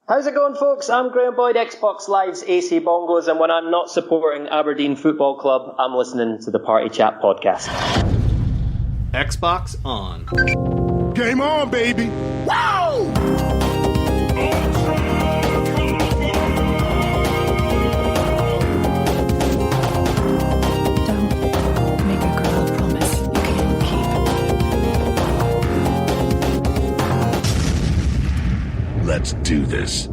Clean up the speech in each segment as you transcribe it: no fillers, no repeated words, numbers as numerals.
How's it going, folks? I'm Graham Boyd, Xbox Live's AC Bongos, and when I'm not supporting Aberdeen Football Club, I'm listening to the Party Chat podcast. Xbox on. Game on, baby! Wow! Don't make a girl a promise you can't keep. Let's do this.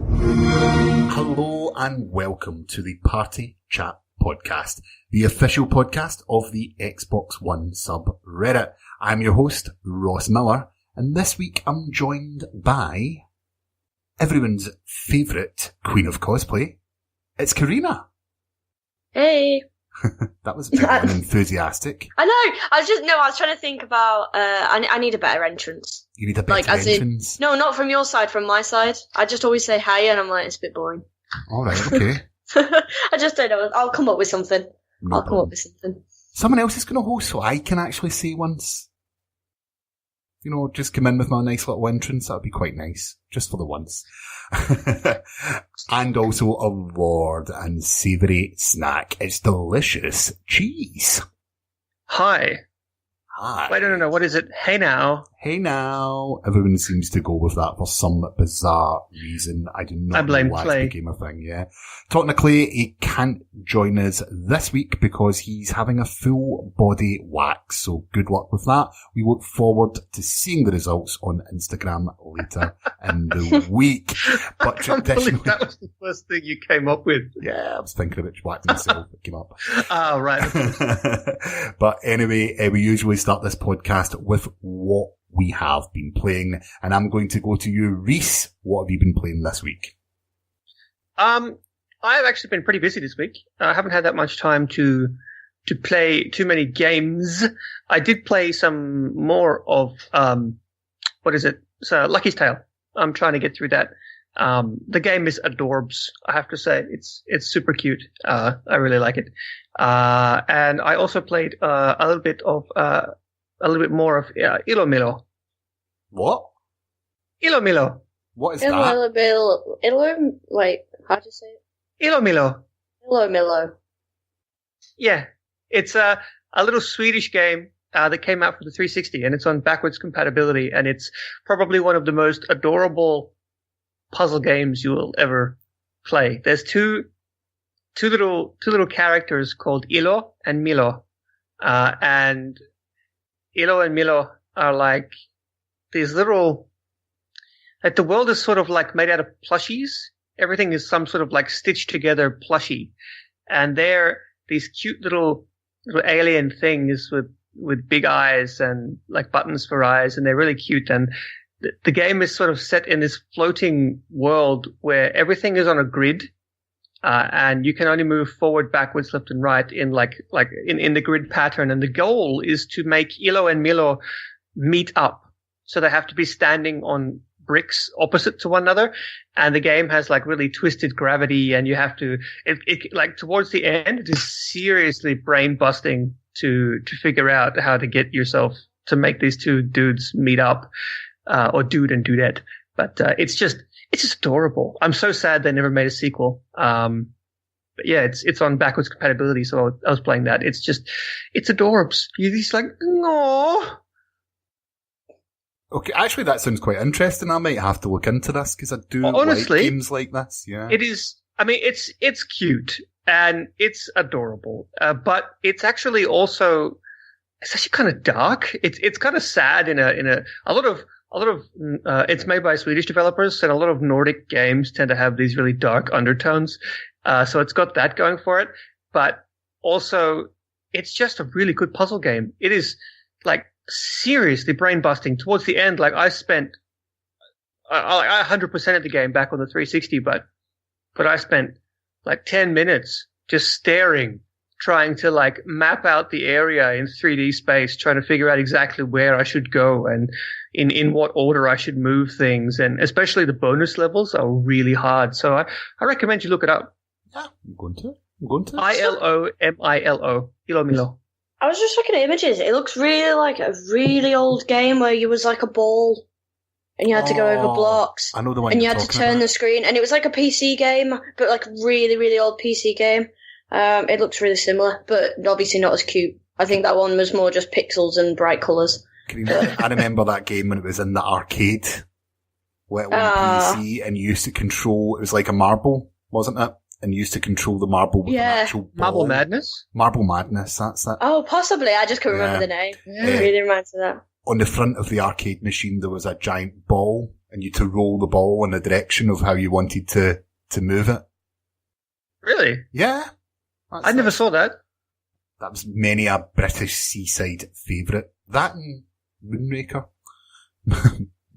Hello and welcome to the Party Chat podcast, the official podcast of the Xbox One subreddit. I'm your host, Ross Miller, and this week I'm joined by everyone's favourite queen of cosplay. It's Carina. Hey. That was very enthusiastic. I know. I was trying to think about. I need a better entrance. You need a better entrance? No, not from your side. From my side. I just always say hey, and I'm like, it's a bit boring. All right. Okay. I just don't know. I'll come up with something. No problem. Someone else is going to host, so I can actually say once. You know, just come in with my nice little entrance. That would be quite nice. Just for the once. And also a Lord and savoury snack. It's delicious cheese. Hi. Hi. Wait, no. What is it? Hey now. Hey now. Everyone seems to go with that for some bizarre reason. I do not know why Clay. it became a thing, yeah. Talking to Clay, he can't join us this week because he's having a full body wax. So good luck with that. We look forward to seeing the results on Instagram later in the week. But I can't believe that was the first thing you came up with. Yeah, I was thinking about waxing myself. It came up. Oh, right. But anyway, we usually start this podcast with what we have been playing, and I'm going to go to you, Rhys. What have you been playing this week? I've actually been pretty busy this week. I haven't had that much time to play too many games. I did play some more of what is it? So Lucky's Tale. I'm trying to get through that. The game is adorbs, I have to say. It's super cute. I really like it. And I also played a little bit more of Ilo Milo. What? Ilo Milo. What is that? Wait, how'd you say it? Ilo Milo. Ilo Milo. Yeah. It's a little Swedish game that came out for the 360, and it's on backwards compatibility, and it's probably one of the most adorable puzzle games you will ever play. There's two little characters called Ilo and Milo, and Ilo and Milo are like these little, like the world is sort of like made out of plushies. Everything is some sort of like stitched together plushie. And they're these cute little alien things with big eyes and like buttons for eyes. And they're really cute. And the game is sort of set in this floating world where everything is on a grid. And you can only move forward, backwards, left and right in in the grid pattern. And the goal is to make Ilo and Milo meet up. So they have to be standing on bricks opposite to one another. And the game has like really twisted gravity, and you have to, it like towards the end, it is seriously brain busting to figure out how to get yourself to make these two dudes meet up, or dude and dudette. But, it's just adorable. I'm so sad they never made a sequel. But yeah, it's on backwards compatibility, so I was playing that. It's adorbs. You're just like, no. Okay, actually that sounds quite interesting. I might have to look into this because I do honestly, like games like this. Yeah. It is, I mean, it's cute and it's adorable, but it's actually also, it's actually kind of dark. It's kind of sad in a lot of, it's made by Swedish developers, and a lot of Nordic games tend to have these really dark undertones. So it's got that going for it, but also it's just a really good puzzle game. It is like seriously brain busting towards the end. Like I 100%ed the game back on the 360, but I spent like 10 minutes just staring, trying to like map out the area in 3D space, trying to figure out exactly where I should go and in what order I should move things. And especially the bonus levels are really hard. So I recommend you look it up. Yeah, I'm going to. ILOMILO. Ilo Milo. I was just looking at images. It looks really like a really old game where you was like a ball and you had to go over blocks. I know the one. And you you're had to talking turn about. the screen, and it was like a PC game, but like a really, really old PC game. It looks really similar, but obviously not as cute. I think that one was more just pixels and bright colours. I remember that game when it was in the arcade. Little PC, and you used to control, it was like a marble, wasn't it? And you used to control the marble with an actual ball. Marble Madness? Marble Madness, that's it. Oh, possibly. I just couldn't remember the name. It really reminds me of that. On the front of the arcade machine, there was a giant ball, and you had to roll the ball in the direction of how you wanted to move it. Really? Yeah. I never saw that. That was many a British seaside favourite. That and Moonraker.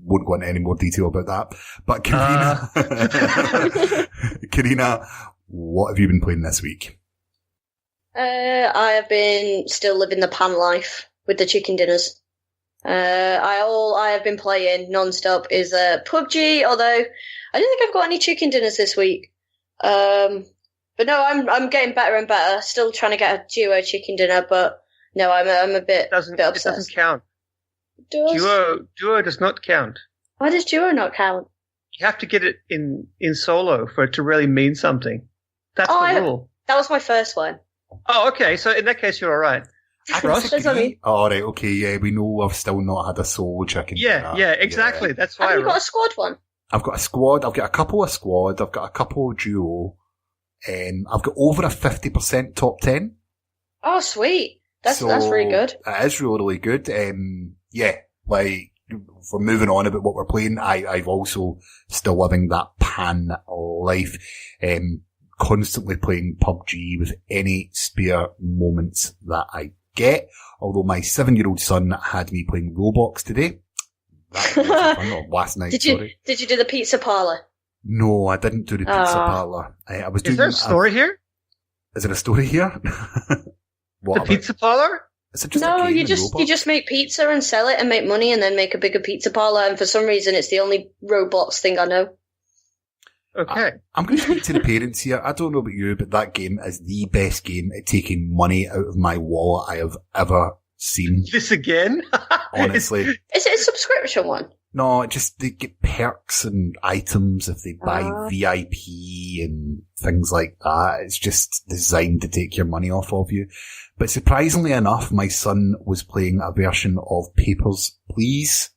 Won't go into any more detail about that. But Carina, Carina, what have you been playing this week? I have been still living the pan life with the chicken dinners. All I have been playing non-stop is PUBG, although I don't think I've got any chicken dinners this week. But no, I'm getting better and better. Still trying to get a duo chicken dinner, but no, I'm a bit It obsessed. doesn't count. Does? Duo does not count. Why does duo not count? You have to get it in solo for it to really mean something. That's the rule. That was my first one. Oh, okay. So in that case, you're all right. Ross? That's what I mean. Oh, right, okay, yeah, we know I've still not had a solo chicken. Yeah, exactly. Yeah. That's why. Have you got a squad one? I've got a squad, I've got a couple of squad, I've got a couple of duo, I've got over a 50% top 10. Oh, sweet. That's really good. It is really, really good. Yeah, like, if we're moving on about what we're playing, I've also still living that pan life, constantly playing PUBG with any spare moments that I get. Although my 7-year-old son had me playing Roblox today. That was fun. Last night, Did you do the pizza parlour? No, I didn't do the pizza parlour. I was doing. Is there a story here? Is there a story here? The pizza parlour? Is it just No, a game you in just Roblox? make pizza and sell it and make money and then make a bigger pizza parlour. And for some reason, it's the only Roblox thing I know. Okay. I'm going to speak to the parents here. I don't know about you, but that game is the best game at taking money out of my wallet I have ever seen. This again? Honestly. Is it a subscription one? No, just they get perks and items if they buy VIP and things like that. It's just designed to take your money off of you. But surprisingly enough, my son was playing a version of Papers, Please,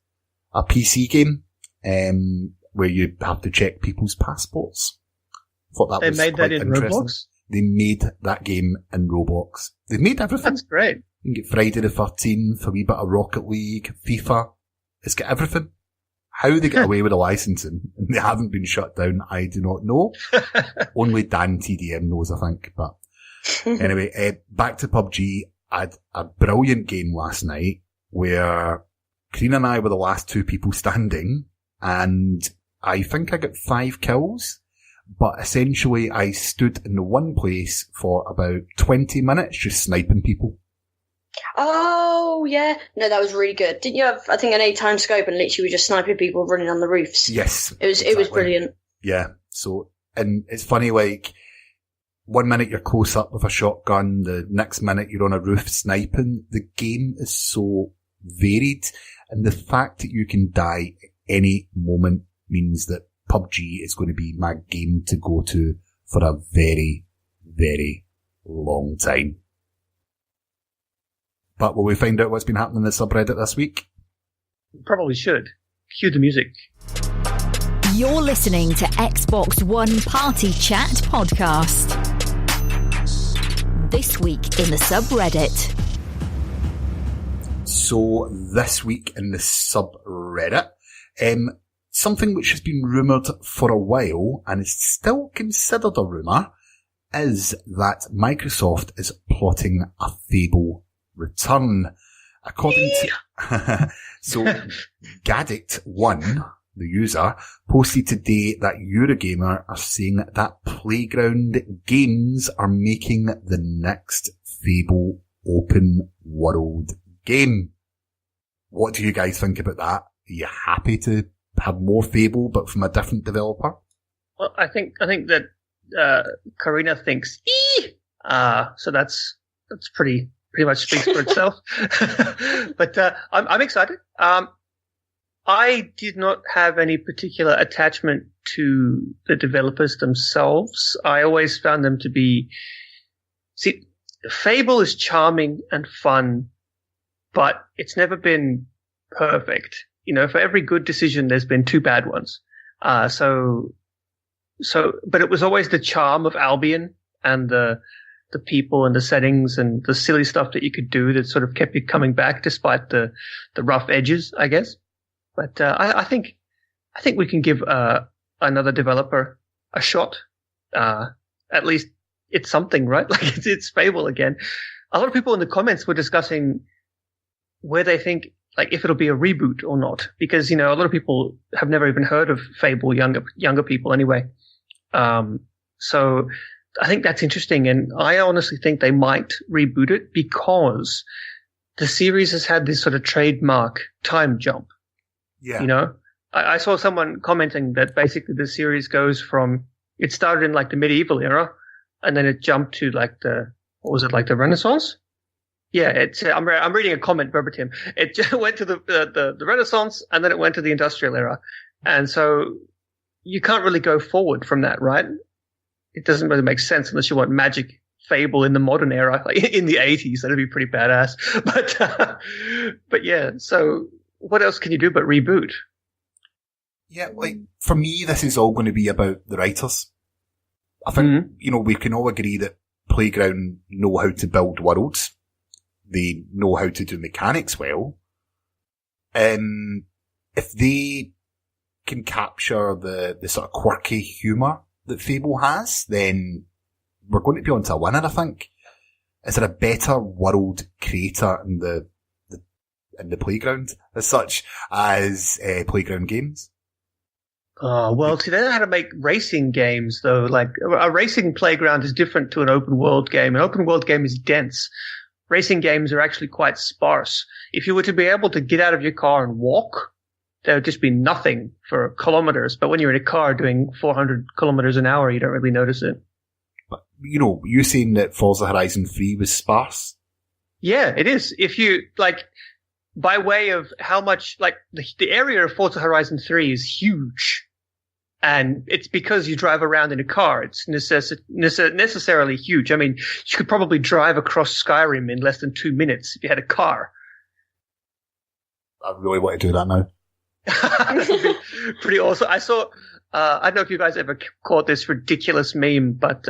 a PC game, where you have to check people's passports. Thought that They was made quite that in interesting. Roblox? They made that game in Roblox. They've made everything. That's great. You can get Friday the 13th, a wee bit of Rocket League, FIFA. It's got everything. How they get away with the licensing and they haven't been shut down, I do not know. Only Dan TDM knows, I think. But anyway, back to PUBG. I had a brilliant game last night where Carina and I were the last two people standing, and I think I got 5 kills. But essentially, I stood in the one place for about 20 minutes just sniping people. Oh, yeah. No, that was really good. Didn't you have, I think, an 8-time scope and literally were just sniping people running on the roofs? Yes. It was exactly. brilliant. Yeah. So, and it's funny, like, 1 minute you're close up with a shotgun, the next minute you're on a roof sniping. The game is so varied, and the fact that you can die at any moment means that PUBG is going to be my game to go to for a very, very long time. But will we find out what's been happening in the subreddit this week? Probably should. Cue the music. You're listening to Xbox One Party Chat Podcast. This week in the subreddit. So this week in the subreddit, something which has been rumoured for a while and is still considered a rumour is that Microsoft is plotting a Fable return. According to so Gaddict1, the user, posted today that Eurogamer are saying that Playground Games are making the next Fable open world game. What do you guys think about that? Are you happy to have more Fable but from a different developer? Well, I think that Carina thinks so that's pretty much speaks for itself. But I'm excited. I did not have any particular attachment to the developers themselves. I always found them to be... See, Fable is charming and fun, but it's never been perfect. You know, for every good decision, there's been 2 bad ones. But it was always the charm of Albion and the people and the settings and the silly stuff that you could do that sort of kept you coming back despite the rough edges, I guess. But I think we can give another developer a shot. At least it's something, right? Like it's Fable again. A lot of people in the comments were discussing where they think, like, if it'll be a reboot or not, because a lot of people have never even heard of Fable, younger people anyway. So I think that's interesting, and I honestly think they might reboot it because the series has had this sort of trademark time jump. Yeah. I saw someone commenting that basically the series goes from, it started in like the medieval era, and then it jumped to like the Renaissance? Yeah, I'm reading a comment verbatim. It just went to the Renaissance, and then it went to the industrial era. And so you can't really go forward from that, right? It doesn't really make sense unless you want magic Fable in the modern era, like in the 80s. That'd be pretty badass. But yeah, so what else can you do but reboot? Yeah, like, for me, this is all going to be about the writers. I think, we can all agree that Playground know how to build worlds. They know how to do mechanics well. If they can capture the sort of quirky humour that Fable has, then we're going to be on to a winner, I think. Is there a better world creator in the Playground as such as Playground Games? Oh, well, see, they know how to make racing games, though. Like, a racing playground is different to an open world game. An open world game is dense. Racing games are actually quite sparse. If you were to be able to get out of your car and walk, there would just be nothing for kilometers. But when you're in a car doing 400 kilometers an hour, you don't really notice it. But, you're saying that Forza Horizon 3 was sparse? Yeah, it is. If you, like, by way of how much, like, the area of Forza Horizon 3 is huge. And it's because you drive around in a car. It's necessarily huge. I mean, you could probably drive across Skyrim in less than 2 minutes if you had a car. I really want to do that now. That would be pretty awesome. I saw, I don't know if you guys ever caught this ridiculous meme, but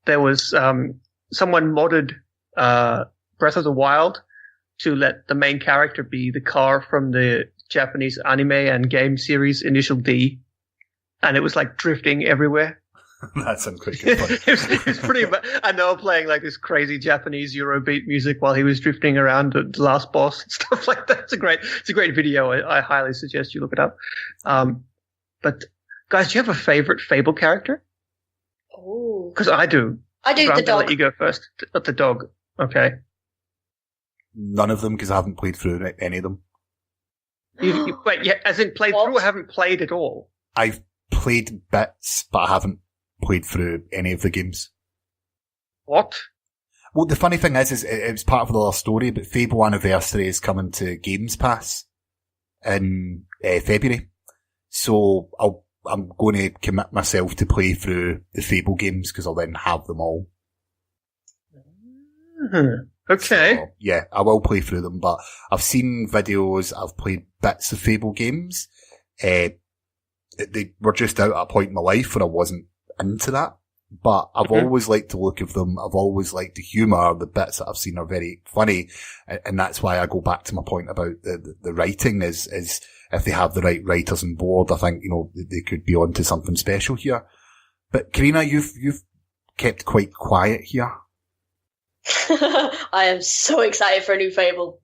there was someone modded Breath of the Wild to let the main character be the car from the Japanese anime and game series Initial D. And it was like drifting everywhere. That's incredible. it was pretty bad. And they were playing like this crazy Japanese Eurobeat music while he was drifting around the last boss and stuff like that. It's a great video. I highly suggest you look it up. But guys, do you have a favorite Fable character? Oh. Because I do. I do, so the dog. Let you go first. The dog. Okay. None of them, because I haven't played through any of them. Wait, yeah, as in played through or haven't played at all? I've played bits, but I haven't played through any of the games. What? Well, the funny thing is it was part of the story, but Fable Anniversary is coming to Games Pass in February. So I'm going to commit myself to play through the Fable games because I'll then have them all. Okay. So, yeah, I will play through them, but I've seen videos, I've played bits of Fable games. They were just out at a point in my life where I wasn't into that. But I've always liked the look of them. I've always liked the humour. The bits that I've seen are very funny. And that's why I go back to my point about the writing is if they have the right writers on board, I think, they could be onto something special here. But Carina, you've kept quite quiet here. I am so excited for a new Fable.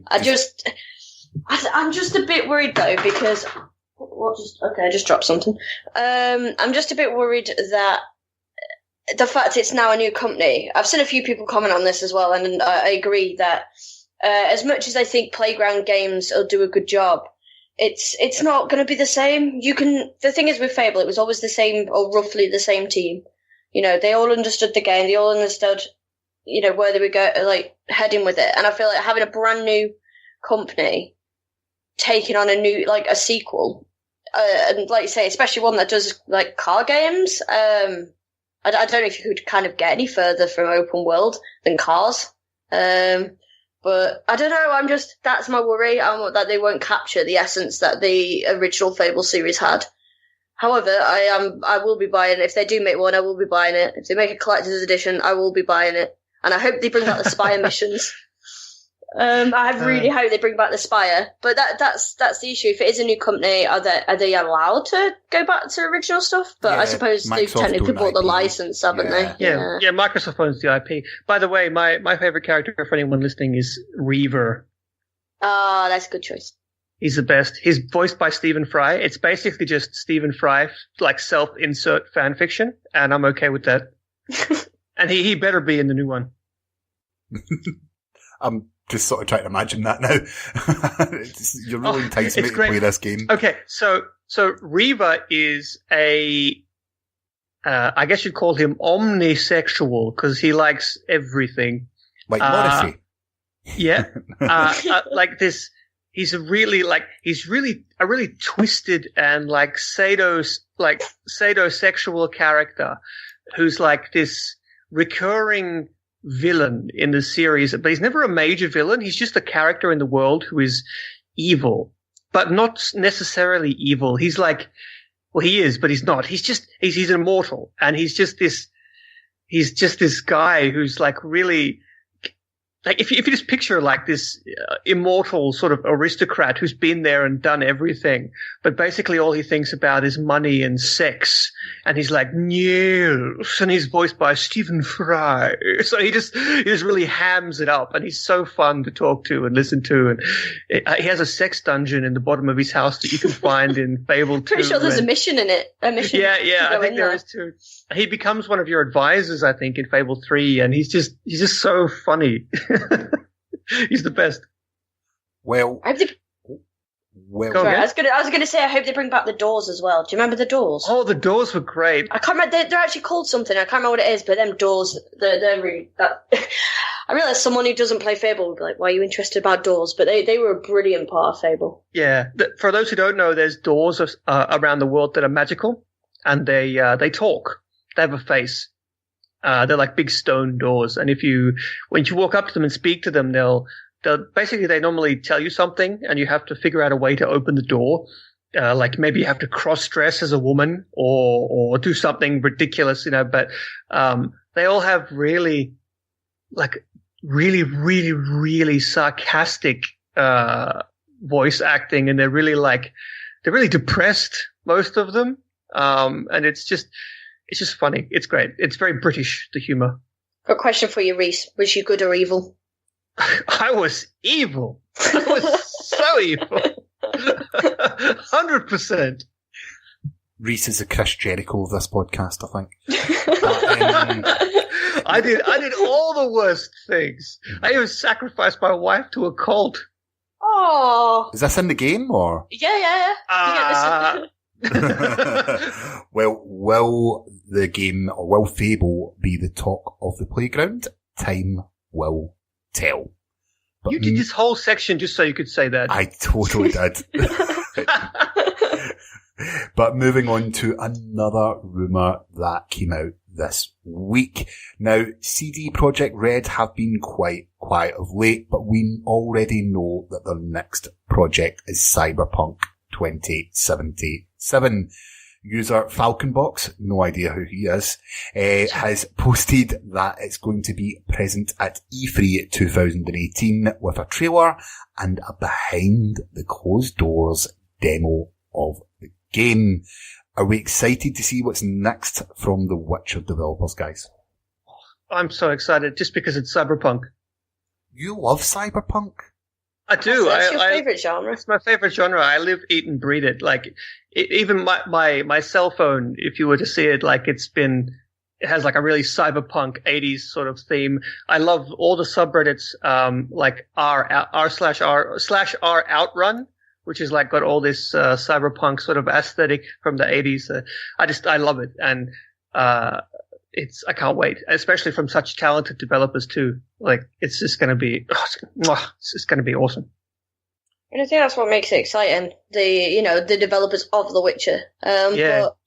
I'm just a bit worried though because I just dropped something. I'm just a bit worried that the fact it's now a new company. I've seen a few people comment on this as well, and I agree that as much as I think Playground Games will do a good job, it's not going to be the same. The thing is with Fable, it was always the same or roughly the same team. They all understood the game. They all understood, where they were heading with it. And I feel like having a brand new company taking on a sequel, and like you say, especially one that does like car games. I don't know if you could kind of get any further from open world than cars. But I don't know. That's my worry. That they won't capture the essence that the original Fable series had. However, I will be buying it. If they do make one, I will be buying it. If they make a collector's edition, I will be buying it. And I hope they bring back the Spire missions. I really hope they bring back the Spire. But that's the issue. If it is a new company, are they allowed to go back to original stuff? But I suppose they've technically bought the license, haven't they? Yeah, Microsoft owns the IP. By the way, my favorite character for anyone listening is Reaver. Ah, that's a good choice. He's the best. He's voiced by Stephen Fry. It's basically just Stephen Fry, like self-insert fan fiction, and I'm okay with that. And he better be in the new one. I'm just sort of trying to imagine that now. You're really enticing me to play this game. Okay, so Reva is I guess you'd call him omnisexual because he likes everything. Like Morrissey. Yeah. Like this. He's a really twisted and like sadosexual character who's like this recurring villain in the series, but he's never a major villain. He's just a character in the world who is evil, but not necessarily evil. He's like, well, he is, but he's not. He's immortal, and he's just this guy who's like really. Like if you just picture like this immortal sort of aristocrat who's been there and done everything, but basically all he thinks about is money and sex, and he's like yes, and he's voiced by Stephen Fry, so he just really hams it up, and he's so fun to talk to and listen to, and he has a sex dungeon in the bottom of his house that you can find in Fable 2. Pretty sure there's a mission in it. A mission. Yeah, I think there is too. He becomes one of your advisors, I think, in Fable 3, and he's just so funny. He's the best. Well, sorry, I was gonna say I hope they bring back the doors as well. Do you remember the doors? Oh, the doors were great. I can't remember. They're actually called something. I can't remember what it is, but them doors, they're really. I realize someone who doesn't play Fable would be like, "Why are you interested about doors?" But they were a brilliant part of Fable. Yeah, for those who don't know, there's doors around the world that are magical, and they talk. They have a face. They're like big stone doors, and when you walk up to them and speak to them, they'll basically they normally tell you something, and you have to figure out a way to open the door. Like maybe you have to cross dress as a woman or do something ridiculous, But they all have really sarcastic voice acting, and they're really depressed, most of them, and it's just funny. It's great. It's very British, the humor. Got a question for you, Rhys. Was you good or evil? I was evil. I was so evil. 100%. Rhys is the Chris Jericho of this podcast, I think. I did all the worst things. I even sacrificed my wife to a cult. Oh. Is this in the game, or? Yeah. Well, will the game, or will Fable be the talk of the playground? Time will tell. But you did this whole section just so you could say that. I totally did. But moving on to another rumour that came out this week. Now, CD Projekt Red have been quite quiet of late, but we already know that their next project is Cyberpunk 2077. User Falconbox, no idea who he is, has posted that it's going to be present at E3 2018 with a trailer and a behind the closed doors demo of the game. Are we excited to see what's next from the Witcher developers, guys? I'm so excited just because it's Cyberpunk. You love Cyberpunk? I do. That's your favourite genre. It's my favourite genre. I live, eat, and breathe it. Like, even my cell phone, if you were to see it, like it has like a really cyberpunk 80s sort of theme. I love all the subreddits, like r/r outrun, which is like got all this cyberpunk sort of aesthetic from the 80s. I love it, and I can't wait, especially from such talented developers too. Like, it's just going to be, it's going to be awesome. And I think that's what makes it exciting. The developers of The Witcher. Yeah. But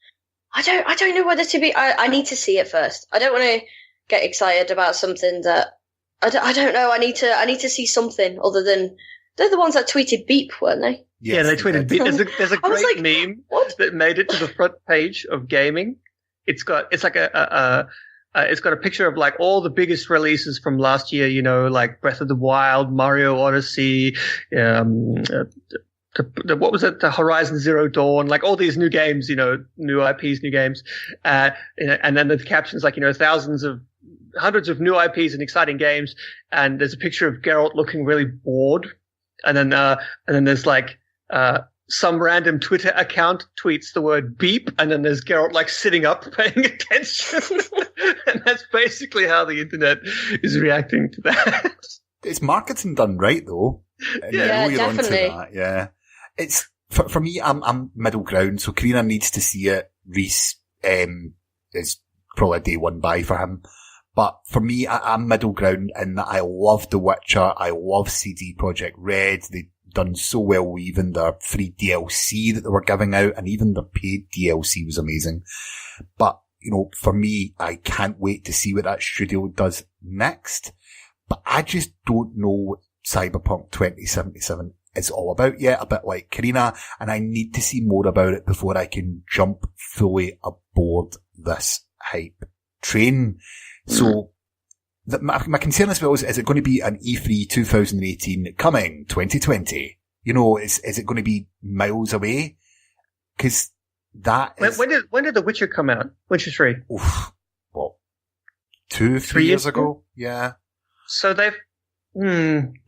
I don't know whether to be. I need to see it first. I don't want to get excited about something that I don't know. I need to see something other than they're the ones that tweeted beep, weren't they? Yes, Yeah, they tweeted. There's a I was great like, meme what? that made it to the front page of gaming. It's got a picture of like all the biggest releases from last year. You know, like Breath of the Wild, Mario Odyssey, what was it? The Horizon Zero Dawn, like all these new games. You know, new IPs, new games, and then the captions like hundreds of new IPs and exciting games. And there's a picture of Geralt looking really bored. And then there's like, some random Twitter account tweets the word beep, and then there's Geralt like sitting up paying attention. And that's basically how the internet is reacting to that. It's marketing done right though. And Yeah, you're onto definitely. that, yeah. It's, for me, I'm middle ground, so Carina needs to see it. Rhys, is probably a day one buy for him. But for me, I'm middle ground in that I love The Witcher. I love CD Projekt Red. They've done so well with even their free DLC that they were giving out, and even their paid DLC was amazing. But, you know, for me, I can't wait to see what that studio does next. But I just don't know what Cyberpunk 2077 is all about yet, a bit like Carina, and I need to see more about it before I can jump fully aboard this hype train. So, my concern as well is it going to be an E3 2018 coming 2020? You know, is it going to be miles away? Because that is... When did The Witcher come out? Witcher 3? Oof, what? 3 years ago? Yeah. So they've...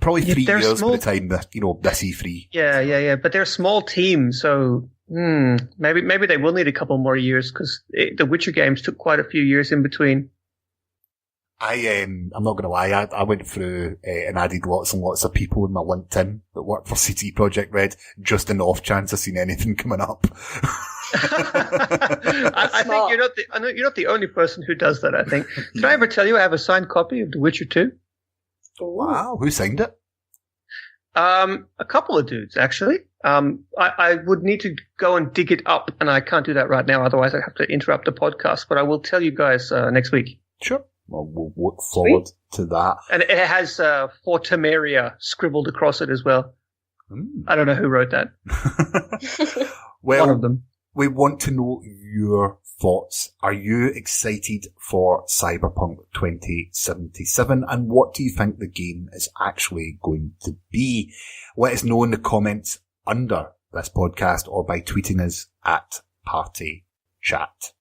Probably 3 they're years small- by the time that, you know, this E3. Yeah. But they're a small team, so maybe they will need a couple more years, because the Witcher games took quite a few years in between. I'm not going to lie, I went through and added lots and lots of people in my LinkedIn that work for CD Projekt Red, just in the off chance I've seen anything coming up. I think you're not the only person who does that, I think. Did I ever tell you I have a signed copy of The Witcher 2? Wow, who signed it? A couple of dudes, actually. I would need to go and dig it up, and I can't do that right now, otherwise I'd have to interrupt the podcast, but I will tell you guys next week. Sure. Well, we'll look forward to that. And it has For Temeria scribbled across it as well. I don't know who wrote that. Well, one of them. We want to know your thoughts. Are you excited for Cyberpunk 2077? And what do you think the game is actually going to be? Let us know in the comments under this podcast or by tweeting us at Party Chat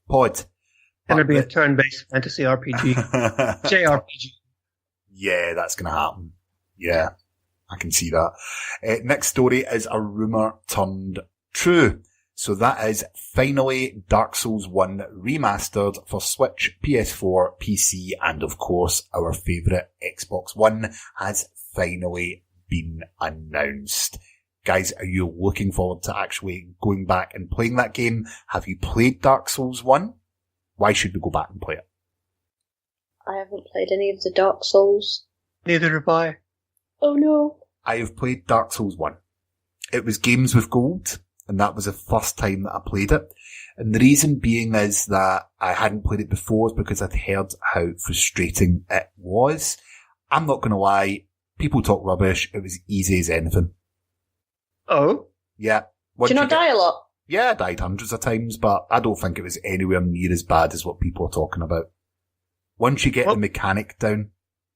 Pod. It's going to be a turn-based fantasy RPG. JRPG. Yeah, that's going to happen. Yeah, I can see that. Next story is a rumour turned true. So that is finally Dark Souls 1 remastered for Switch, PS4, PC, and of course our favourite Xbox One has finally been announced. Guys, are you looking forward to actually going back and playing that game? Have you played Dark Souls 1? Why should we go back and play it? I haven't played any of the Dark Souls. Neither have I. Oh no. I have played Dark Souls 1. It was Games with Gold, and that was the first time that I played it. And the reason being is that I hadn't played it before because I'd heard how frustrating it was. I'm not going to lie, people talk rubbish. It was easy as anything. Oh? Yeah. Do you not die a lot? Yeah, I died hundreds of times, but I don't think it was anywhere near as bad as what people are talking about. Once you get the mechanic down,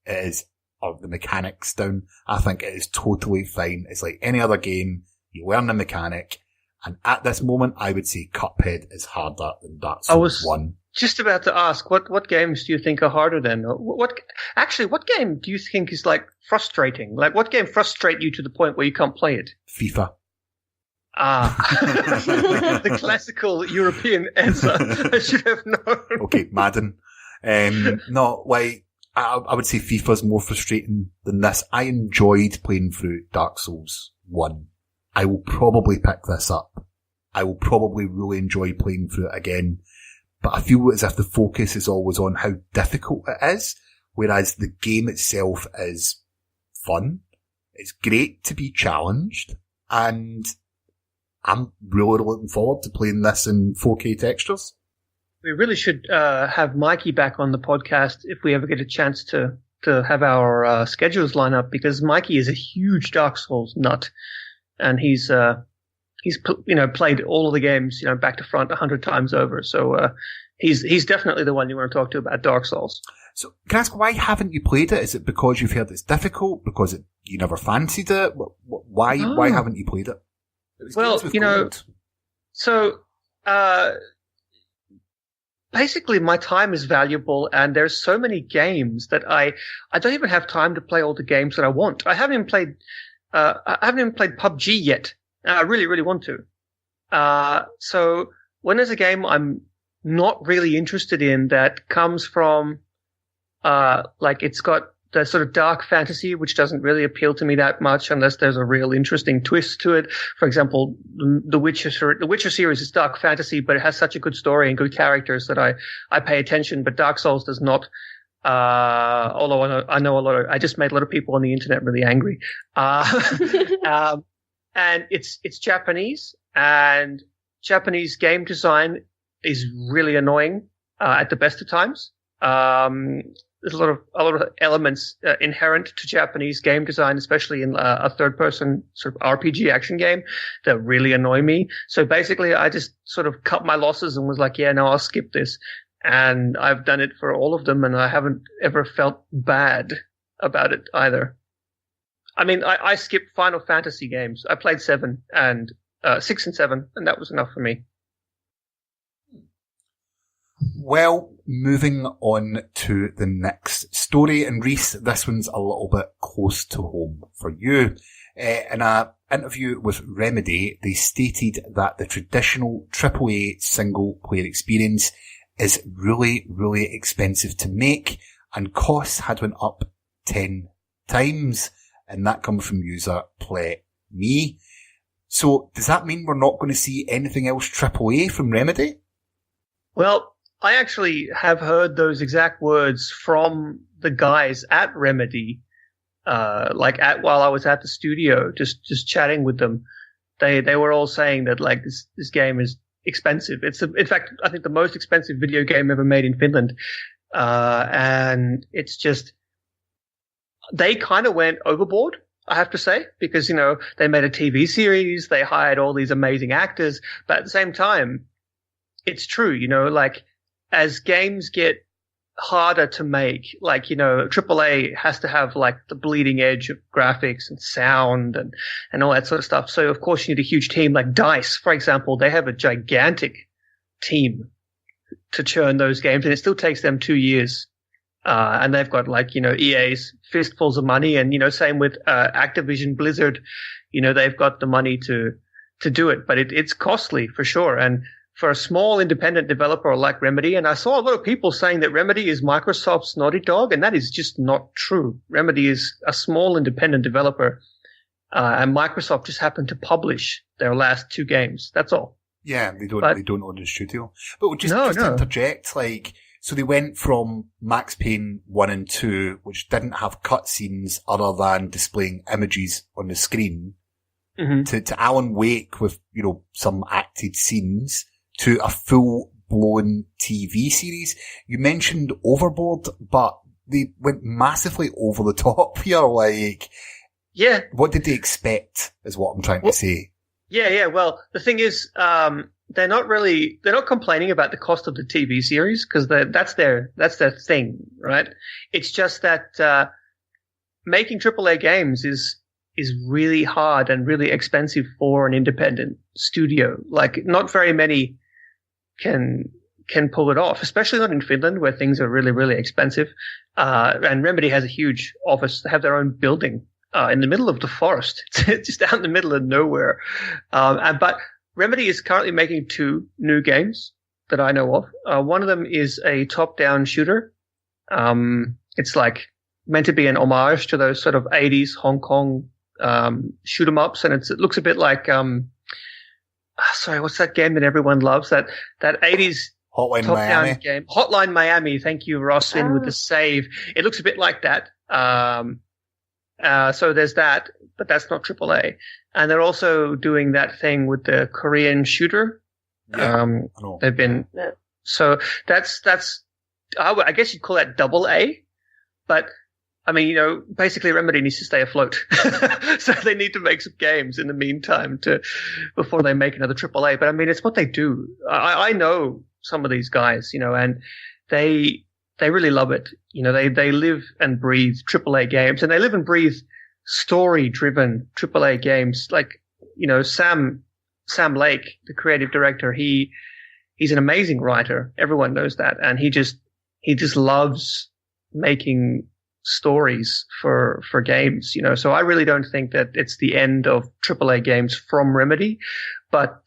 or the mechanics down, I think it is totally fine. It's like any other game. You learn the mechanic, and at this moment, I would say Cuphead is harder than Dark Souls 1. Just about to ask, what games do you think are harder then? What game do you think is like frustrating? Like, what game frustrates you to the point where you can't play it? FIFA. The classical European answer. I should have known. Okay, Madden. No, like, I would say FIFA's more frustrating than this. I enjoyed playing through Dark Souls 1. I will probably pick this up. I will probably really enjoy playing through it again. But I feel as if the focus is always on how difficult it is, whereas the game itself is fun. It's great to be challenged, and I'm really looking forward to playing this in 4K textures. We really should have Mikey back on the podcast if we ever get a chance to have our schedules line up, because Mikey is a huge Dark Souls nut, and he's played all of the games back to front 100 times over. So he's definitely the one you want to talk to about Dark Souls. So can I ask, why haven't you played it? Is it because you've heard it's difficult? Because you never fancied it? Why haven't you played it? Well, so basically my time is valuable, and there's so many games that I don't even have time to play all the games that I want. I haven't even played PUBG yet. I really, really want to. So when there's a game I'm not really interested in that comes from, it's got the sort of dark fantasy, which doesn't really appeal to me that much unless there's a real interesting twist to it. For example, the Witcher series is dark fantasy, but it has such a good story and good characters that I pay attention, but Dark Souls does not. Although I just made a lot of people on the internet really angry. And it's Japanese, and Japanese game design is really annoying, at the best of times. There's a lot of elements inherent to Japanese game design, especially in a third-person sort of RPG action game, that really annoy me. So basically, I just sort of cut my losses and was like, yeah, no, I'll skip this. And I've done it for all of them, and I haven't ever felt bad about it either. I mean, I skipped Final Fantasy games. I played 7 and 6 and 7, and that was enough for me. Well, moving on to the next story, and Rhys, this one's a little bit close to home for you. In an interview with Remedy, they stated that the traditional AAA single-player experience is really, really expensive to make, and costs had went up 10 times, and that comes from user Play Me. So, does that mean we're not going to see anything else AAA from Remedy? Well, I actually have heard those exact words from the guys at Remedy, while I was at the studio, just chatting with them. They were all saying that this game is expensive. It's in fact, I think the most expensive video game ever made in Finland. And it's just, they kind of went overboard, I have to say, because, they made a TV series, they hired all these amazing actors, but at the same time, it's true, as games get harder to make, AAA has to have the bleeding edge of graphics and sound and all that sort of stuff. So of course you need a huge team. Like DICE, for example, they have a gigantic team to churn those games, and it still takes them 2 years. And they've got EA's fistfuls of money, and same with Activision Blizzard. They've got the money to do it, but it's costly for sure. And for a small independent developer like Remedy, and I saw a lot of people saying that Remedy is Microsoft's Naughty Dog, and that is just not true. Remedy is a small independent developer, and Microsoft just happened to publish their last 2 games. That's all. Yeah, they don't own the studio. But just to interject, so they went from Max Payne 1 and 2, which didn't have cutscenes other than displaying images on the screen, to Alan Wake with, some acted scenes, to a full-blown TV series. You mentioned Overboard, but they went massively over the top here. Yeah. What did they expect, is what I'm trying to say. Yeah. Well, the thing is, they're not complaining about the cost of the TV series, because that's their thing, right? It's just that, making AAA games is really hard and really expensive for an independent studio. Not very many can pull it off, especially not in Finland, where things are really, really expensive. And Remedy has a huge office. They have their own building in the middle of the forest. It's just out in the middle of nowhere. But Remedy is currently making 2 new games that I know of. One of them is a top-down shooter. It's meant to be an homage to those sort of 80s Hong Kong shoot 'em ups, and it looks a bit like what's that game that everyone loves? That 80s Hotline top-down Miami game, Hotline Miami. Thank you, Ross, with the save. It looks a bit like that. So there's that, but that's not AAA. And they're also doing that thing with the Korean shooter. Yeah, They've been, so that's, I guess you'd call that double A, but I mean, you know, basically Remedy needs to stay afloat. So they need to make some games in the meantime before they make another AAA. But I mean, it's what they do. I know some of these guys, you know, and they really love it. You know, they live and breathe AAA games, and they live and breathe story-driven AAA games. Like, you know, Sam Lake, the creative director, he's an amazing writer. Everyone knows that. And he just loves making stories for games, you know. So I really don't think that it's the end of AAA games from Remedy, but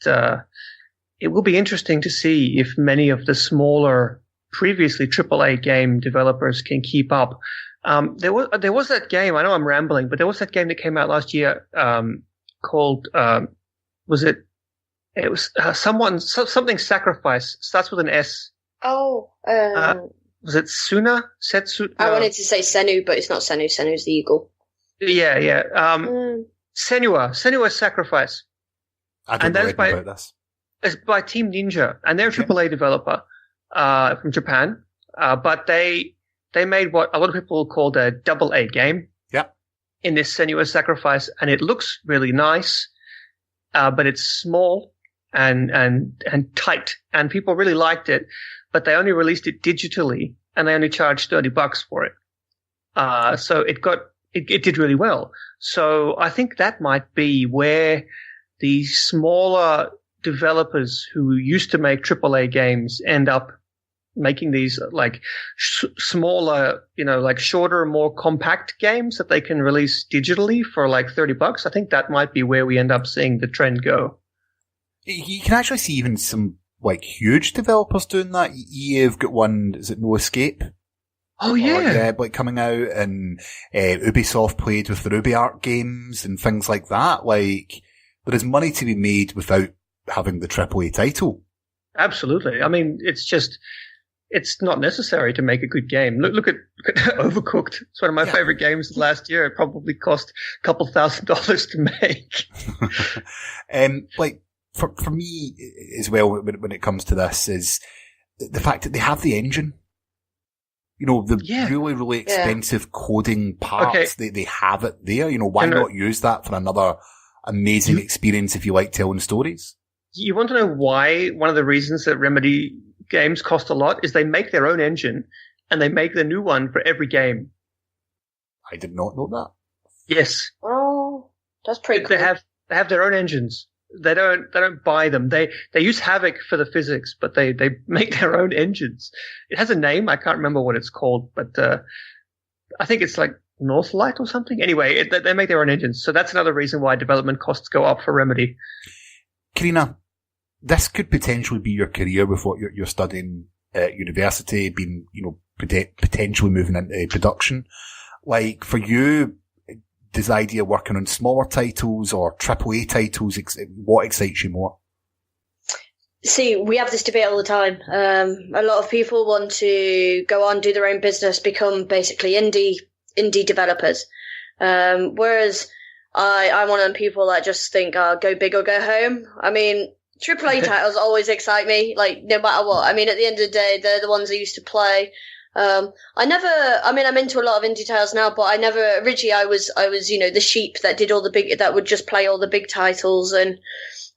it will be interesting to see if many of the smaller previously AAA game developers can keep up. There was that game, I know I'm rambling, but there was that game that came out last year called something Sacrifice, starts with an S. Was it Suna? Setsu? I wanted to say Senu, but it's not Senu. Senu's the eagle. Yeah. Senua's Sacrifice. I don't know anything about this. It's by Team Ninja, and they're a AAA developer from Japan. But they made what a lot of people called a double A game. Yeah. In this Senua's Sacrifice, and it looks really nice, but it's small and tight, and people really liked it. But they only released it digitally, and they only charged $30 for it. So it did really well. So I think that might be where the smaller developers who used to make AAA games end up making these like smaller, you know, like shorter, more compact games that they can release digitally for like $30. I think that might be where we end up seeing the trend go. You can actually see even some like huge developers doing that. EA have got one, is it No Escape? Oh yeah. Like coming out, and Ubisoft played with the RubyArk games and things like that. Like, there is money to be made without having the AAA title. Absolutely. I mean, it's not necessary to make a good game. Look at Overcooked. It's one of my favorite games of last year. It probably cost a couple $1,000s to make. Like, for me as well, when it comes to this, is the fact that they have the engine. You know, the really, really expensive coding parts, they have it there. You know, why not use that for another amazing experience if you like telling stories? You want to know why one of the reasons that Remedy games cost a lot is they make their own engine, and they make the new one for every game. I did not know that. Yes. Oh, that's pretty cool. They have their own engines. They don't buy them. They use Havok for the physics, but they make their own engines. It has a name. I can't remember what it's called, but I think it's like Northlight or something. Anyway, they make their own engines. So that's another reason why development costs go up for Remedy. Carina, this could potentially be your career with what you're studying at university, being, you know, potentially moving into production. Like, for you, does the idea of working on smaller titles or AAA titles, what excites you more? See, we have this debate all the time. A lot of people want to go on, do their own business, become basically indie developers. Whereas I'm one of the people that just think, go big or go home. I mean, AAA titles always excite me, like, no matter what. I mean, at the end of the day, they're the ones I used to play. I'm into a lot of indie titles now, but originally I was, you know, the sheep that that would just play all the big titles. And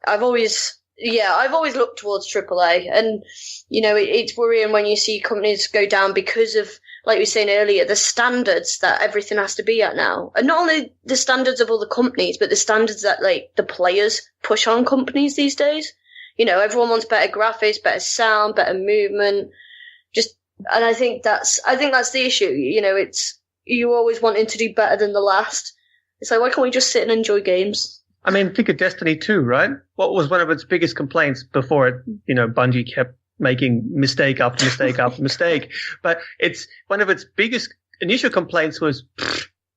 I've always looked towards AAA. And, you know, it's worrying when you see companies go down because of, like we were saying earlier, the standards that everything has to be at now. And not only the standards of all the companies, but the standards that, like, the players push on companies these days. You know, everyone wants better graphics, better sound, better movement. And I think that's the issue. You know, it's, you always wanting to do better than the last. It's like, why can't we just sit and enjoy games? I mean, think of Destiny 2, right? What was one of its biggest complaints before it, you know, Bungie kept making mistake after mistake after mistake. But it's one of its biggest initial complaints was,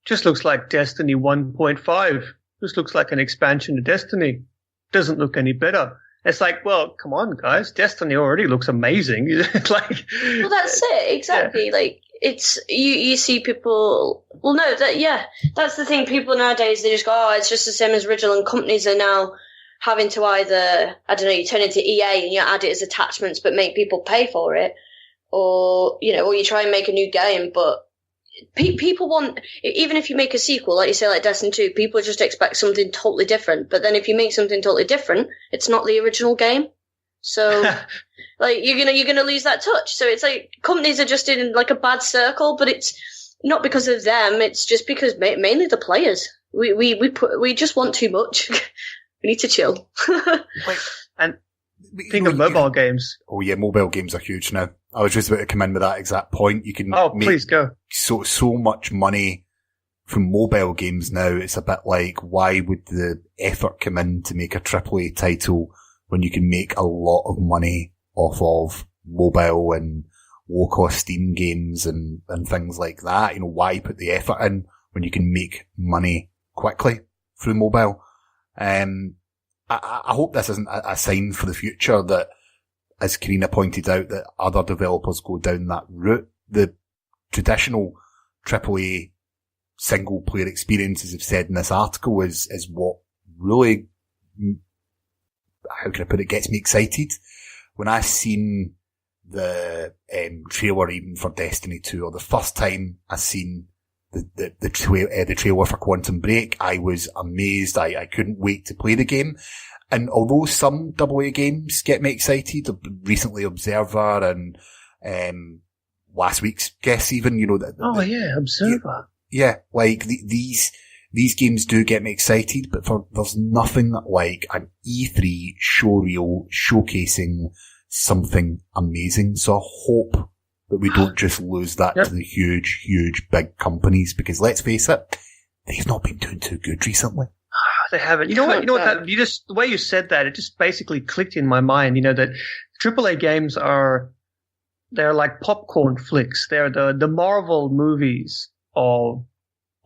just looks like Destiny 1.5. Just looks like an expansion to Destiny. Doesn't look any better. It's like, well, come on, guys. Destiny already looks amazing. Like, well, that's it. Exactly. Yeah. Like, it's you see people. Well, no, that's the thing. People nowadays, they just go, "Oh, it's just the same as original," and companies are now having to either, I don't know, you turn into EA and you add it as attachments, but make people pay for it, or or you try and make a new game, but people want, even if you make a sequel, like you say, like Destiny 2, people just expect something totally different. But then if you make something totally different, it's not the original game. So, like, you're gonna lose that touch. So it's like companies are just in like a bad circle, but it's not because of them. It's just because mainly the players. We just want too much. We need to chill. And think of mobile games. Oh yeah, mobile games are huge now. I was just about to come in with that exact point. You can please go. So much money from mobile games now. It's a bit like, why would the effort come in to make a AAA title when you can make a lot of money off of mobile and low-cost Steam games and things like that? Why put the effort in when you can make money quickly through mobile? I hope this isn't a sign for the future that, as Carina pointed out, that other developers go down that route. The traditional AAA single-player experiences, have said in this article, is what really, how can I put it, gets me excited. When I seen the trailer even for Destiny 2, or the first time I seen the trailer for Quantum Break, I was amazed. I couldn't wait to play the game. And although some AA games get me excited, recently Observer and last week's Guess even, Observer. Yeah, like these games do get me excited, but there's nothing like an E3 showreel showcasing something amazing. So I hope that we don't just lose that to the huge big companies, because let's face it, they've not been doing too good recently. They haven't. You know what? The way you said that, it just basically clicked in my mind. That AAA games they're like popcorn flicks. They're the Marvel movies of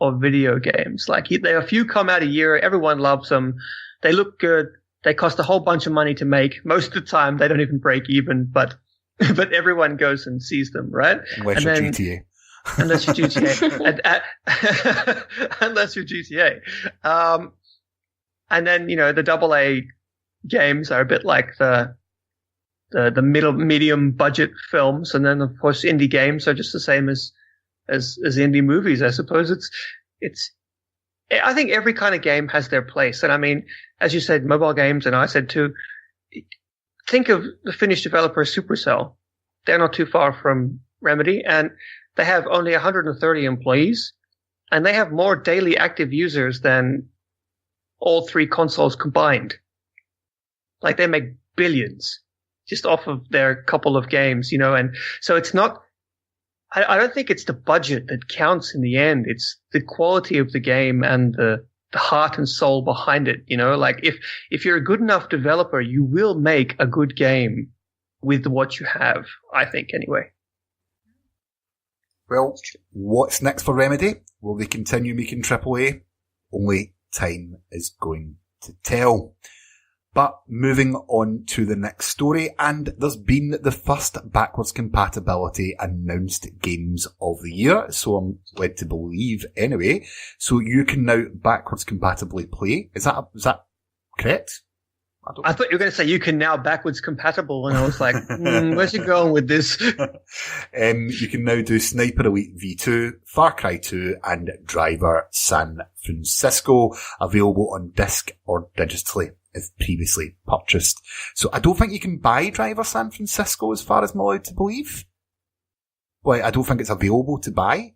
video games. Like, there are a few come out a year. Everyone loves them. They look good. They cost a whole bunch of money to make. Most of the time, they don't even break even, but everyone goes and sees them, right? Unless you're GTA. Unless you're GTA. Unless you're GTA. And then, the AA games are a bit like the medium budget films. And then, of course, indie games are just the same as indie movies, I suppose. I think every kind of game has their place. And I mean, as you said, mobile games, and I said too, think of the Finnish developer Supercell. They're not too far from Remedy, and they have only 130 employees, and they have more daily active users than all three consoles combined. Like, they make billions just off of their couple of games, and so it's not, I don't think it's the budget that counts in the end. It's the quality of the game and the heart and soul behind it, like if you're a good enough developer, you will make a good game with what you have, I think, anyway. Well, what's next for Remedy? Will they continue making AAA? Only time is going to tell. But moving on to the next story, and there's been the first backwards compatibility announced games of the year, so I'm led to believe anyway. So you can now backwards compatibly play. Is that correct? I thought you were going to say you can now backwards compatible, and I was like, where's he going with this? You can now do Sniper Elite V2, Far Cry 2, and Driver San Francisco, available on disc or digitally if previously purchased. So I don't think you can buy Driver San Francisco, as far as I'm allowed to believe. Well, I don't think it's available to buy.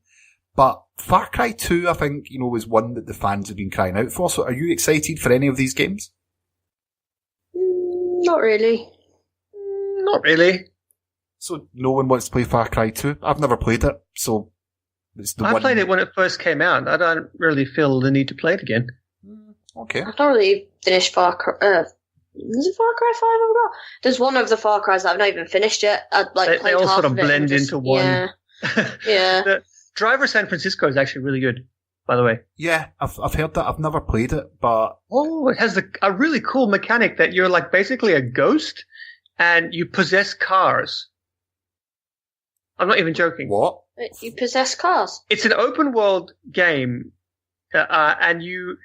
But Far Cry 2, I think, was one that the fans have been crying out for. So are you excited for any of these games? Not really. Not really. So no one wants to play Far Cry 2? I've never played it, so it's the one. I played it when it first came out. I don't really feel the need to play it again. Okay. I've not really finished Far Cry. Is it Far Cry 5? I forgot. There's one of the Far Cries that I've not even finished yet. They all sort of blend into one. Yeah. Yeah. The Driver San Francisco is actually really good, by the way. Yeah, I've heard that. I've never played it, but it has a really cool mechanic that you're like basically a ghost and you possess cars. I'm not even joking. What? You possess cars. It's an open world game, and you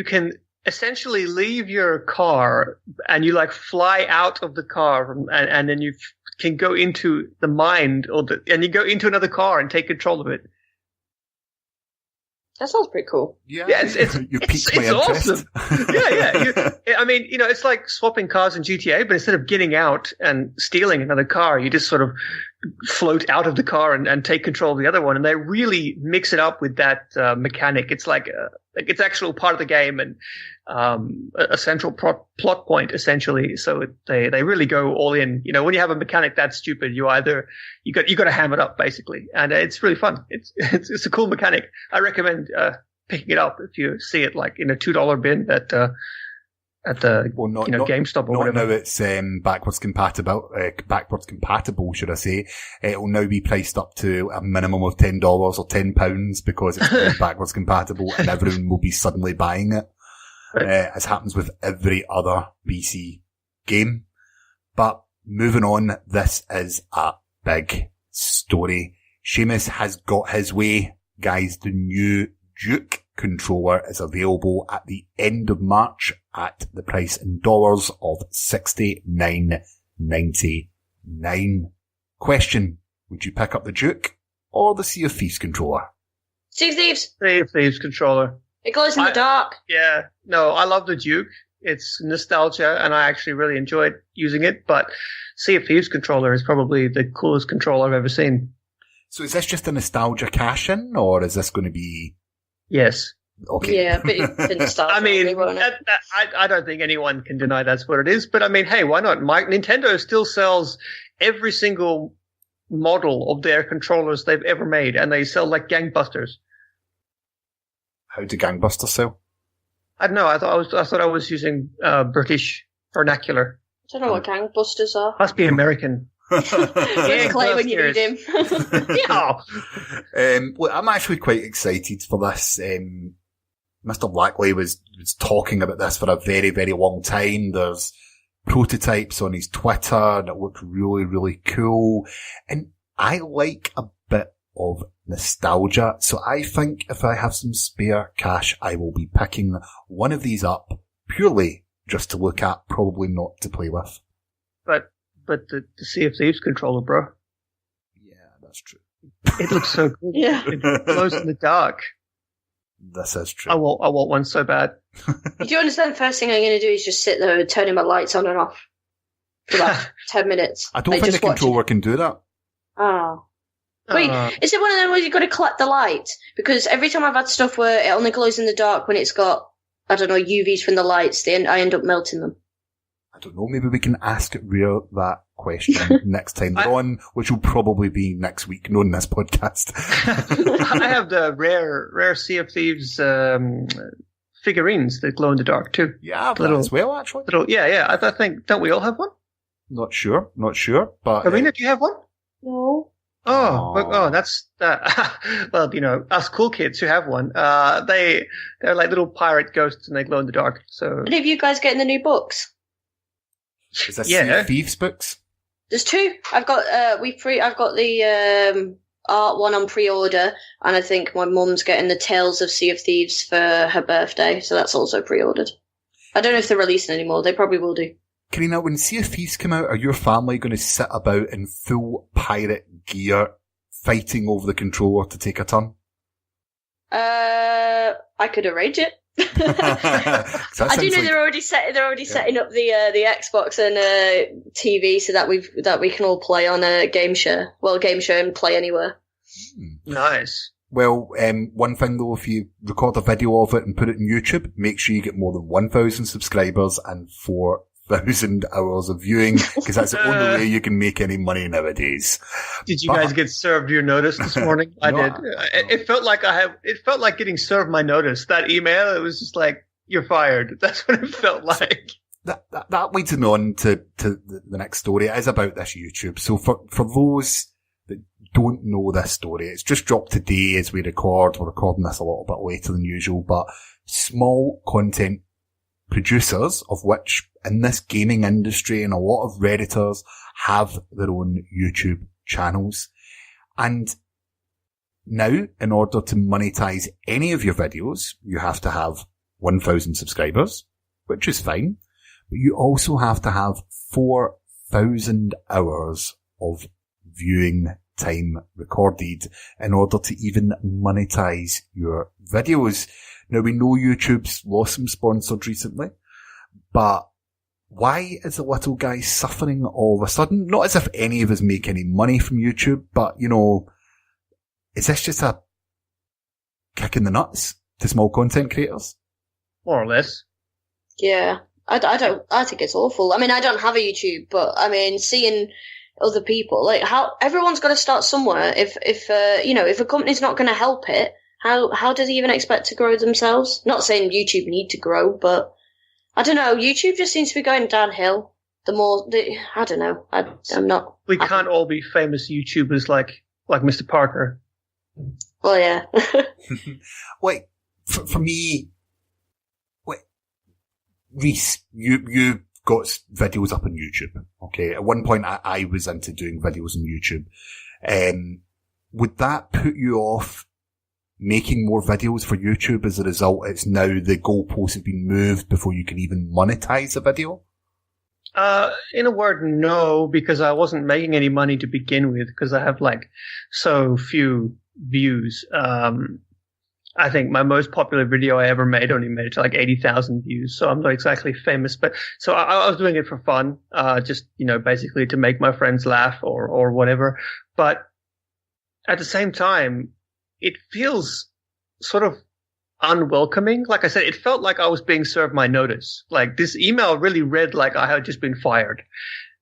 can essentially leave your car and you like fly out of the car and then you can go into the mind and you go into another car and take control of it. That sounds pretty cool. Yeah, you piqued my interest. Awesome. I mean, it's like swapping cars in GTA, but instead of getting out and stealing another car, you just sort of float out of the car and take control of the other one. And they really mix it up with that mechanic. It's like it's actual part of the game and a central plot point essentially. So they really go all in. When you have a mechanic that stupid, you got to ham it up basically, and it's really fun. It's a cool mechanic. I recommend picking it up if you see it like in a $2 bin at the GameStop or whatever. Now it's backwards compatible, should I say. It'll now be priced up to a minimum of $10 or £10 because it's backwards compatible and everyone will be suddenly buying it. Right. As happens with every other BC game. But moving on, this is a big story. Seamus has got his way. Guys, the new Duke controller is available at the end of March at the price in dollars of $69.99. Question, would you pick up the Duke or the Sea of Thieves controller? Sea of Thieves. Sea of Thieves controller. It glows in the dark. Yeah. No, I love the Duke. It's nostalgia and I actually really enjoyed using it, but Sea of Thieves controller is probably the coolest controller I've ever seen. So is this just a nostalgia cash-in or is this going to be... Yes. Okay. Yeah, but it's nostalgia. I mean, I don't think anyone can deny that's what it is. But I mean, hey, why not? Nintendo still sells every single model of their controllers they've ever made, and they sell like gangbusters. How do gangbusters sell? I don't know. I thought I was using British vernacular. I don't know what gangbusters are. Must be American. Clay when you need him. Yeah. Well, I'm actually quite excited for this. Mr. Blackley was talking about this for a very, very long time. There's prototypes on his Twitter that look really, really cool. And I like a bit of nostalgia. So I think if I have some spare cash, I will be picking one of these up purely just to look at, probably not to play with. But the Sea of Thieves controller, bro. Yeah, that's true. It looks so good. Yeah. It glows in the dark. This is true. I want one so bad. You do understand the first thing I'm going to do is just sit there and turning my lights on and off for like 10 minutes. I don't think the controller can do that. Oh. Wait, is it one of them where you've got to collect the light? Because every time I've had stuff where it only glows in the dark when it's got, I don't know, UVs from the lights, I end up melting them. I don't know, maybe we can ask Rhea that question next time we're on, which will probably be next week, not in this podcast. I have the rare Sea of Thieves figurines that glow in the dark too. Yeah, as well, actually. Yeah. I think, don't we all have one? Not sure, but... Karina, do you have one? No. Oh, that's well, us cool kids who have one. They're like little pirate ghosts and they glow in the dark. So, any of you guys getting the new books? Is that Sea of Thieves books? There's two. I've got I've got the art one on pre-order, and I think my mum's getting the Tales of Sea of Thieves for her birthday, so that's also pre-ordered. I don't know if they're releasing anymore. They probably will do. Karina, when Sea of Thieves come out, are your family going to sit about in full pirate gear, fighting over the controller to take a turn? I could arrange it. I do know they're already setting up the Xbox and TV so that we can all play on a game share and play anywhere. Nice. Well, one thing though, if you record a video of it and put it on YouTube, make sure you get more than 1,000 subscribers and 4,000 hours of viewing, because that's the only way you can make any money nowadays. Did you guys get served your notice this morning? I did. It felt like getting served my notice. That email, it was just like, you're fired. That's what it felt like. That leads on to the next story. It is about this YouTube. So for those that don't know this story, it's just dropped today as we record. We're recording this a little bit later than usual, but small content producers, of which in this gaming industry and a lot of Redditors have their own YouTube channels. And now, in order to monetize any of your videos, you have to have 1,000 subscribers, which is fine. But you also have to have 4,000 hours of viewing time recorded in order to even monetize your videos. Now, we know YouTube's lost some sponsors recently, but why is the little guy suffering all of a sudden? Not as if any of us make any money from YouTube, but, you know, is this just a kick in the nuts to small content creators? More or less. Yeah. I think it's awful. I mean, I don't have a YouTube, but I mean, seeing other people, like how everyone's got to start somewhere. If a company's not going to help it, how do they even expect to grow themselves? Not saying YouTube need to grow, but I don't know. YouTube just seems to be going downhill. I don't know. I'm not. We can't all be famous YouTubers like Mr. Parker. Well, yeah. Wait, for me, Rhys, you got videos up on YouTube, okay? At one point, I was into doing videos on YouTube. Would that put you off making more videos for YouTube as a result? It's now the goalposts have been moved before you can even monetize a video? In a word, no, because I wasn't making any money to begin with, because I have so few views. I think my most popular video I ever made only made it to 80,000 views, so I'm not exactly famous. But so I was doing it for fun, just basically to make my friends laugh or whatever. But at the same time, it feels sort of unwelcoming. Like I said, it felt like I was being served my notice. Like this email really read like I had just been fired,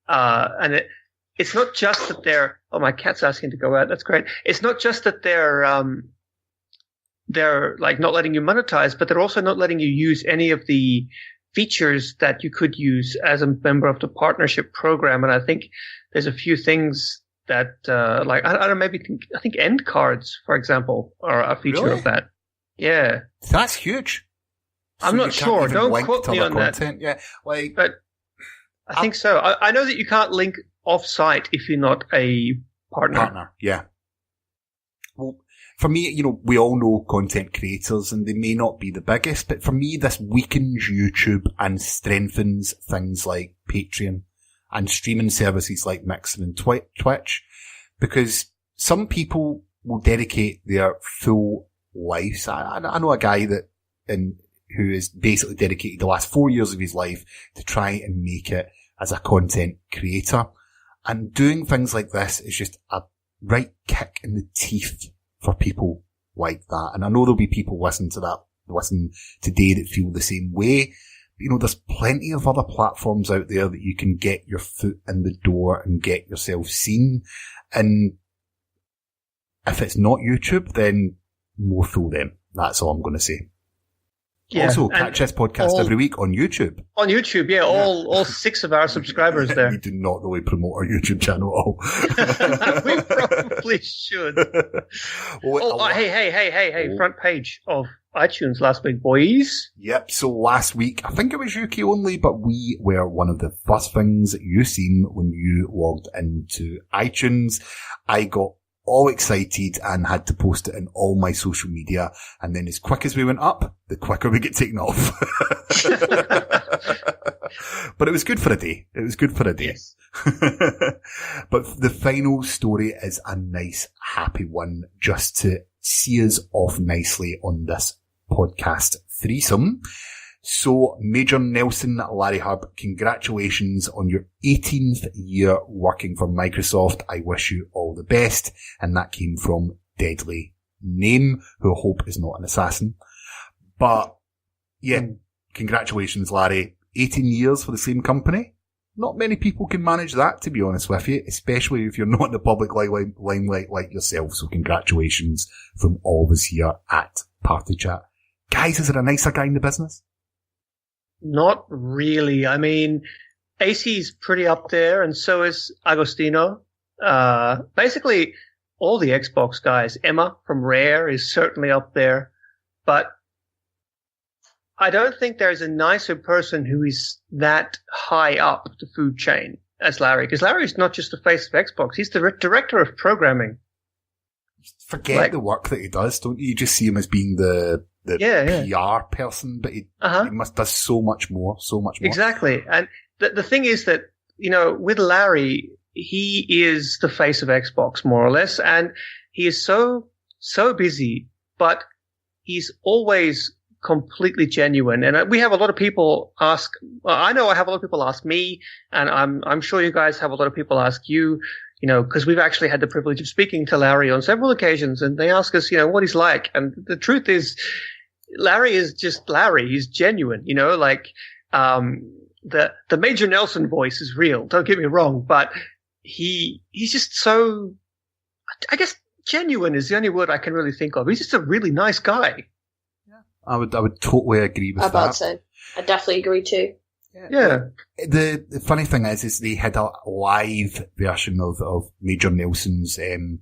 and it's not just that they're. Oh, my cat's asking to go out. That's great. It's not just that they're like not letting you monetize, but they're also not letting you use any of the features that you could use as a member of the partnership program. And I think there's a few things that, I think end cards, for example, are a feature of that. Yeah. That's huge. I'm not sure. Don't quote me on content. that. Yeah. But I think so. I know that you can't link off-site if you're not a partner. Yeah. Well, for me, we all know content creators and they may not be the biggest, but for me, this weakens YouTube and strengthens things like Patreon and streaming services like Mixer and Twitch, because some people will dedicate their full lives. I know a guy who has basically dedicated the last 4 years of his life to try and make it as a content creator. And doing things like this is just a right kick in the teeth for people like that. And I know there'll be people listen today that feel the same way. There's plenty of other platforms out there that you can get your foot in the door and get yourself seen. And if it's not YouTube, then more fool them. That's all I'm going to say. Yeah, also, catch this podcast every week on YouTube. On YouTube, yeah. All 6 of our subscribers there. We do not really promote our YouTube channel at all. We probably should. Hey, front page of iTunes last week, boys. Yep, so last week, I think it was UK only, but we were one of the first things that you seen when you logged into iTunes. I got all excited and had to post it in all my social media. And then as quick as we went up, the quicker we get taken off. But it was good for a day. Yes. But the final story is a nice, happy one just to see us off nicely on this podcast threesome. So, Major Nelson Larry Hub, congratulations on your 18th year working for Microsoft. I wish you all the best. And that came from Deadly Name, who I hope is not an assassin. But, yeah, congratulations, Larry. 18 years for the same company. Not many people can manage that, to be honest with you, especially if you're not in the public limelight like yourself. So, congratulations from all of us here at Party Chat. Guys, is there a nicer guy in the business? Not really. I mean, AC's pretty up there, and so is Agostino. Basically, all the Xbox guys. Emma from Rare is certainly up there, but I don't think there's a nicer person who is that high up the food chain as Larry, because Larry's not just the face of Xbox. He's the director of programming forget the work that he does, don't you? You just see him as being the PR person, but he does so much more. Exactly. And the thing is that, with Larry, he is the face of Xbox, more or less, and he is so busy, but he's always completely genuine. And we have a lot of people ask, I know I have a lot of people ask me, and I'm sure you guys have a lot of people ask you, because we've actually had the privilege of speaking to Larry on several occasions, and they ask us, what he's like. And the truth is, Larry is just Larry. He's genuine, the Major Nelson voice is real. Don't get me wrong, but he's just so, I guess genuine is the only word I can really think of. He's just a really nice guy. I would totally agree with that. About so. I definitely agree too. Yeah. The funny thing is they had a live version of Major Nelson's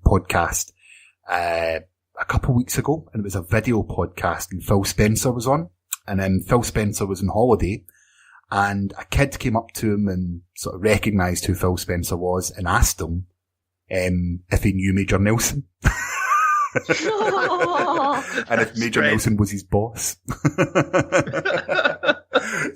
podcast a couple of weeks ago, and it was a video podcast, and Phil Spencer was on, and then Phil Spencer was on holiday, and a kid came up to him and sort of recognised who Phil Spencer was and asked him if he knew Major Nelson. And if Major Nelson was his boss.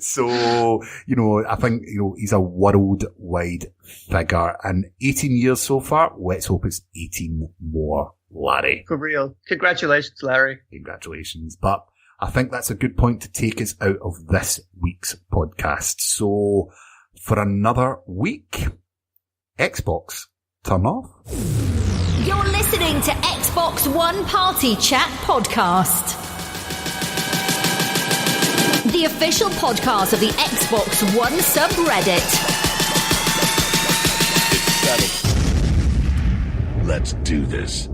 So, I think, he's a worldwide figure, and 18 years so far. Let's hope it's 18 more, Larry. For real. Congratulations, Larry. Congratulations. But I think that's a good point to take us out of this week's podcast. So, for another week, Xbox, turn off. You're listening to Xbox One Party Chat Podcast, the official podcast of the Xbox One subreddit. Let's do this.